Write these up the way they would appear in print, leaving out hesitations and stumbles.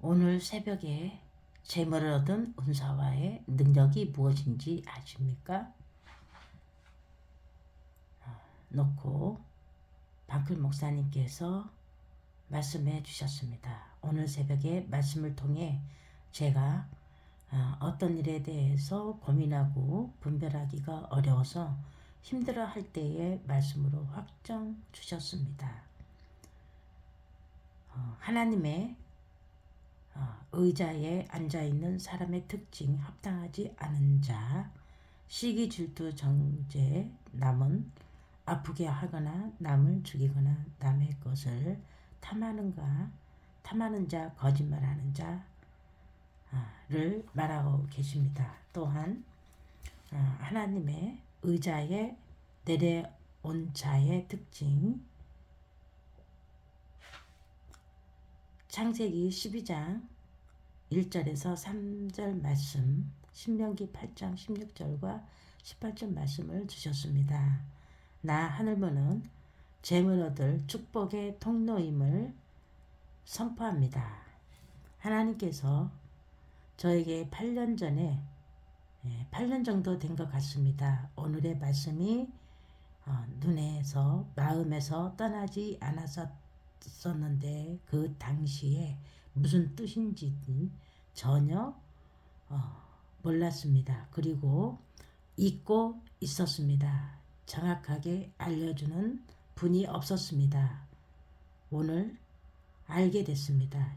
오늘 새벽에 재물을 얻은 은사와의 능력이 무엇인지 아십니까? 놓고 방클 목사님께서 말씀해 주셨습니다. 오늘 새벽에 말씀을 통해 제가 어떤 일에 대해서 고민하고 분별하기가 어려워서 힘들어 할 때의 말씀으로 확정 주셨습니다. 하나님의 의자에 앉아있는 사람의 특징 합당하지 않은 자, 시기 질투 정죄, 남은 아프게 하거나 남을 죽이거나 남의 것을 탐하는 자, 거짓말하는 자를 말하고 계십니다. 또한 하나님의 의자에 내려온 자의 특징, 창세기 12장 1절에서 3절 말씀, 신명기 8장 16절과 18절 말씀을 주셨습니다. 나 하늘문은 재물 얻을 축복의 통로임을 선포합니다. 하나님께서 저에게 8년 전에 8년 정도 된 것 같습니다. 오늘의 말씀이 눈에서 마음에서 떠나지 않았었는데 그 당시에 무슨 뜻인지 전혀 몰랐습니다. 그리고 잊고 있었습니다. 정확하게 알려주는 분이 없었습니다. 오늘 알게 됐습니다.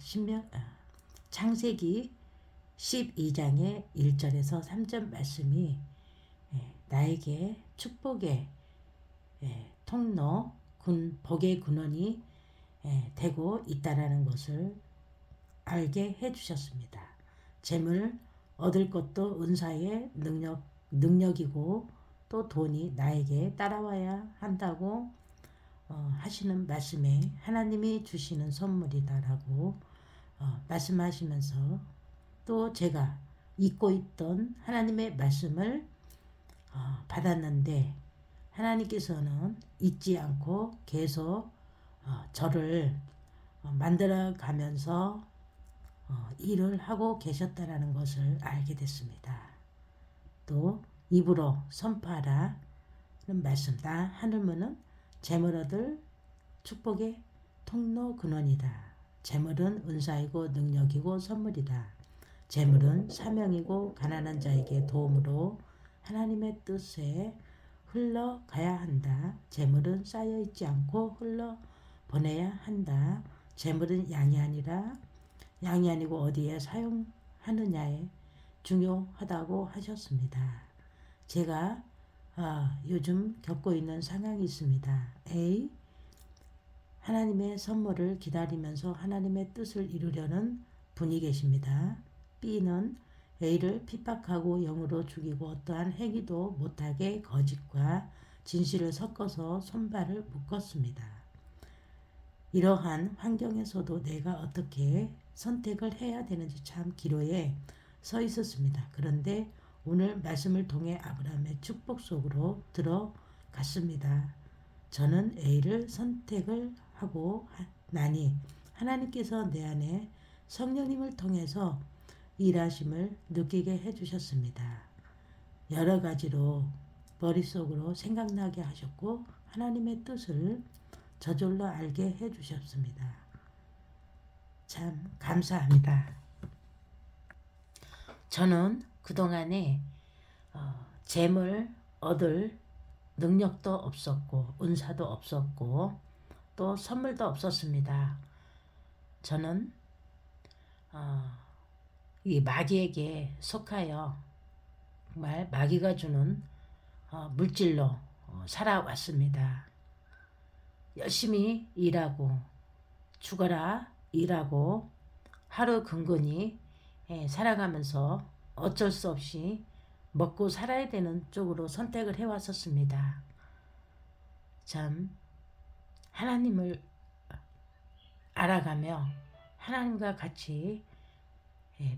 창세기 12장의 1절에서 3절 말씀이 나에게 축복의 통로, 복의 근원이 되고 있다라는 것을 알게 해주셨습니다. 재물 얻을 것도 은사의 능력이고 또 돈이 나에게 따라와야 한다고 하시는 말씀에 하나님이 주시는 선물이다라고 말씀하시면서 또 제가 잊고 있던 하나님의 말씀을 받았는데 하나님께서는 잊지 않고 계속 저를 만들어 가면서 일을 하고 계셨다라는 것을 알게 됐습니다. 또 입으로 선포하라는 말씀, 나 하늘문은 재물 얻을 축복의 통로 근원이다. 재물은 은사이고 능력이고 선물이다. 재물은 사명이고 가난한 자에게 도움으로 하나님의 뜻에 흘러가야 한다. 재물은 쌓여있지 않고 흘러보내야 한다. 재물은 양이 아니고 어디에 사용하느냐에 중요하다고 하셨습니다. 제가 요즘 겪고 있는 상황이 있습니다. A. 하나님의 선물을 기다리면서 하나님의 뜻을 이루려는 분이 계십니다. B는 A를 핍박하고 영으로 죽이고 어떠한 행위도 못하게 거짓과 진실을 섞어서 손발을 묶었습니다. 이러한 환경에서도 내가 어떻게 선택을 해야 되는지 참 기로에 서 있었습니다. 그런데 오늘 말씀을 통해 아브라함의 축복 속으로 들어갔습니다. 저는 A를 선택을 하고 나니 하나님께서 내 안에 성령님을 통해서 일하심을 느끼게 해주셨습니다. 여러 가지로 머릿속으로 생각나게 하셨고 하나님의 뜻을 저절로 알게 해주셨습니다. 참 감사합니다. 저는 그동안에 재물 얻을 능력도 없었고 은사도 없었고 또 선물도 없었습니다. 저는 이 마귀에게 속하여 정말 마귀가 주는 물질로 살아왔습니다. 열심히 일하고 죽어라 일하고 하루 근근히 살아가면서 어쩔 수 없이 먹고 살아야 되는 쪽으로 선택을 해왔었습니다. 참 하나님을 알아가며 하나님과 같이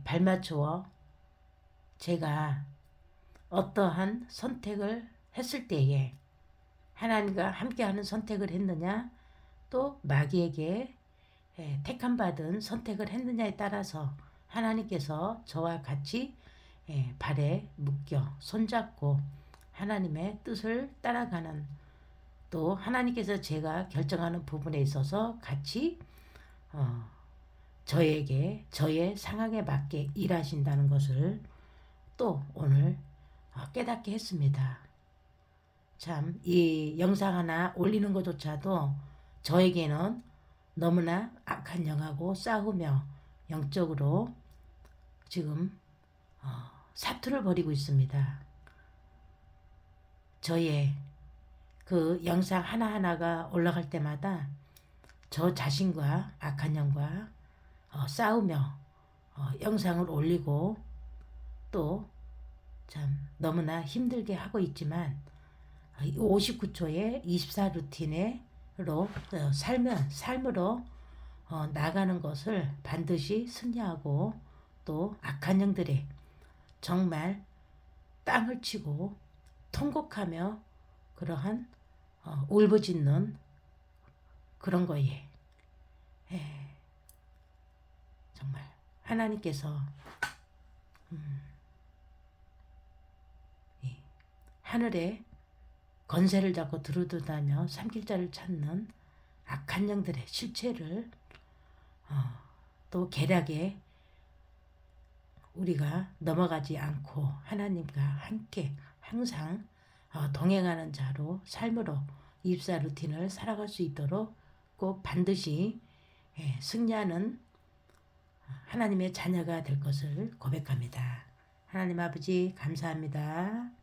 발맞추어 제가 어떠한 선택을 했을 때에 하나님과 함께하는 선택을 했느냐 또 마귀에게 택함 받은 선택을 했느냐에 따라서 하나님께서 저와 같이 발에 묶여 손잡고 하나님의 뜻을 따라가는, 또 하나님께서 제가 결정하는 부분에 있어서 같이 어, 저에게 저의 상황에 맞게 일하신다는 것을 또 오늘 깨닫게 했습니다. 참, 이 영상 하나 올리는 것조차도 저에게는 너무나 악한 영하고 싸우며 영적으로 지금 사투를 벌이고 있습니다. 저의 그 영상 하나하나가 올라갈 때마다 저 자신과 악한 영과 싸우며 영상을 올리고 또 참 너무나 힘들게 하고 있지만 59초의 24 루틴으로 삶으로 나가는 것을 반드시 승리하고 또 악한 영들의 정말 땅을 치고 통곡하며 그러한 울부짖는 그런 거에 정말 하나님께서 하늘에 건세를 잡고 두루두다며 삼킬자를 찾는 악한 영들의 실체를 또 계략에 우리가 넘어가지 않고 하나님과 함께 항상 동행하는 자로 삶으로 입사 루틴을 살아갈 수 있도록 꼭 반드시 승리하는 하나님의 자녀가 될 것을 고백합니다. 하나님 아버지 감사합니다.